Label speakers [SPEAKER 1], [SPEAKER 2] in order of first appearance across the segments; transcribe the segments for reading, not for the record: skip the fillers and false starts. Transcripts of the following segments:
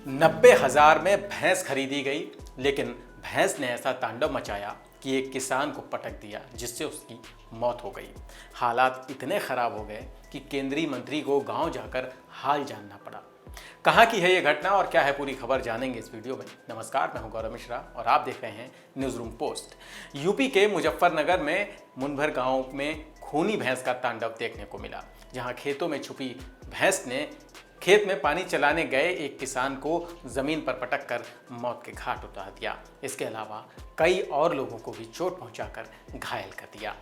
[SPEAKER 1] 90,000 में भैंस खरीदी गई, लेकिन भैंस ने ऐसा तांडव मचाया कि एक किसान को पटक दिया, जिससे उसकी मौत हो गई। हालात इतने खराब हो गए कि केंद्रीय मंत्री को गांव जाकर हाल जानना पड़ा। कहाँ की है ये घटना और क्या है पूरी खबर जानेंगे इस वीडियो में। नमस्कार, मैं हूं गौरव मिश्रा और आप देख रहे हैं न्यूज रूम पोस्ट। यूपी के मुजफ्फरनगर में मुनभर गांव में खूनी भैंस का तांडव देखने को मिला, जहां खेतों में छुपी भैंस ने खेत में पानी चलाने गए एक किसान को जमीन पर पटक कर मौत के घाट उतार दिया। इसके अलावा कई और लोगों को भी चोट पहुंचाकर घायल कर दिया।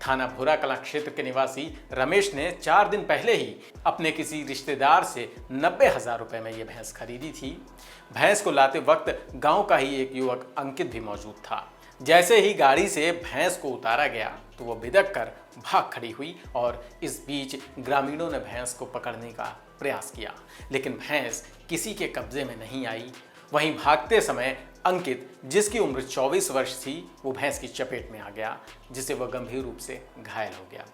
[SPEAKER 1] थाना भोरा कला क्षेत्र के निवासी रमेश ने 4 दिन पहले ही अपने किसी रिश्तेदार से 90,000 रुपए में यह भैंस खरीदी थी। भैंस को लाते वक्त गांव का ही एक युवक अंकित भी मौजूद था। जैसे ही गाड़ी से भैंस को उतारा गया तो वो बिदक कर भाग खड़ी हुई और इस बीच ग्रामीणों ने भैंस को पकड़ने का प्रयास किया, लेकिन भैंस किसी के कब्जे में नहीं आई। वहीं भागते समय अंकित, जिसकी उम्र 24 वर्ष थी, वो भैंस की चपेट में आ गया, जिससे वह गंभीर रूप से घायल हो गया।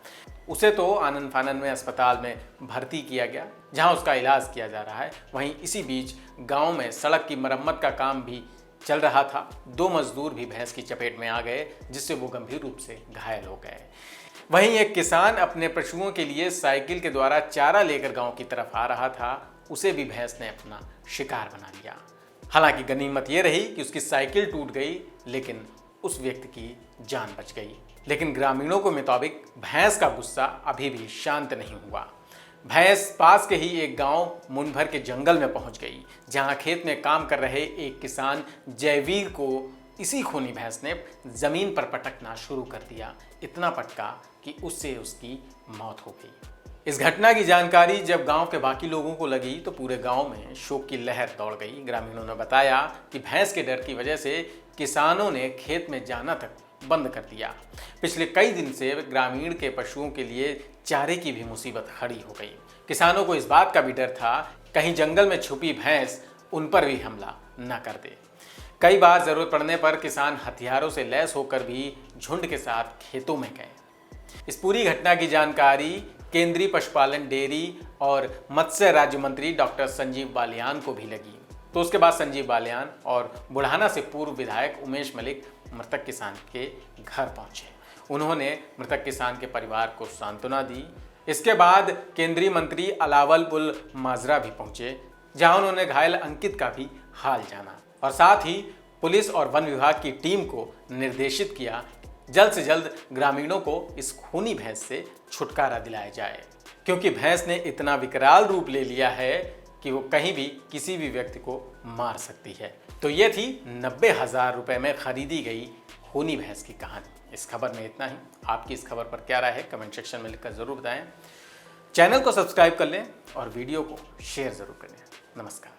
[SPEAKER 1] उसे तो आनन फानन में अस्पताल में भर्ती किया गया, जहां उसका इलाज किया जा रहा है। वहीं इसी बीच गांव में सड़क की मरम्मत का काम भी चल रहा था। 2 मजदूर भी भैंस की चपेट में आ गए, जिससे वो गंभीर रूप से घायल हो गए। वहीं एक किसान अपने पशुओं के लिए साइकिल के द्वारा चारा लेकर गांव की तरफ आ रहा था, उसे भी भैंस ने अपना शिकार बना लिया। हालांकि गनीमत यह रही कि उसकी साइकिल टूट गई, लेकिन उस व्यक्ति की जान बच गई। लेकिन ग्रामीणों के मुताबिक भैंस का गुस्सा अभी भी शांत नहीं हुआ। भैंस पास के ही एक गांव मुनभर के जंगल में पहुंच गई, जहां खेत में काम कर रहे एक किसान जयवीर को इसी खूनी भैंस ने जमीन पर पटकना शुरू कर दिया। इतना पटका कि उससे उसकी मौत हो गई। इस घटना की जानकारी जब गांव के बाकी लोगों को लगी तो पूरे गांव में शोक की लहर दौड़ गई। ग्रामीणों ने बताया कि भैंस के डर की वजह से किसानों ने खेत में जाना तक बंद कर दिया। पिछले कई दिन से ग्रामीण के पशुओं के लिए चारे की भी मुसीबत खड़ी हो गई। किसानों को इस बात का भी डर था कहीं जंगल में छुपी भैंस उन पर भी हमला न कर दे। कई बार जरूरत पड़ने पर किसान हथियारों से लैस होकर भी झुंड के साथ खेतों में गए। इस पूरी घटना की जानकारी केंद्रीय पशुपालन, डेयरी और मत्स्य राज्य मंत्री डॉक्टर संजीव बालियान को भी लगी। तो उसके बाद संजीव बालियान और बुढ़ाना से पूर्व विधायक उमेश मलिक मृतक किसान के घर पहुंचे। उन्होंने मृतक किसान के परिवार को सांत्वना दी। इसके बाद केंद्रीय मंत्री अलावल पुल माजरा भी पहुंचे, जहां उन्होंने घायल अंकित का भी हाल जाना और साथ ही पुलिस और वन विभाग की टीम को निर्देशित किया जल्द से जल्द ग्रामीणों को इस खूनी भैंस से छुटकारा दिलाया जाए, क्योंकि भैंस ने इतना विकराल रूप ले लिया है कि वो कहीं भी किसी भी व्यक्ति को मार सकती है। तो ये थी 90,000 रुपए में खरीदी गई खूनी भैंस की कहानी। इस खबर में इतना ही। आपकी इस खबर पर क्या राय है, कमेंट सेक्शन में लिखकर जरूर बताएं। चैनल को सब्सक्राइब कर लें और वीडियो को शेयर जरूर करें। नमस्कार।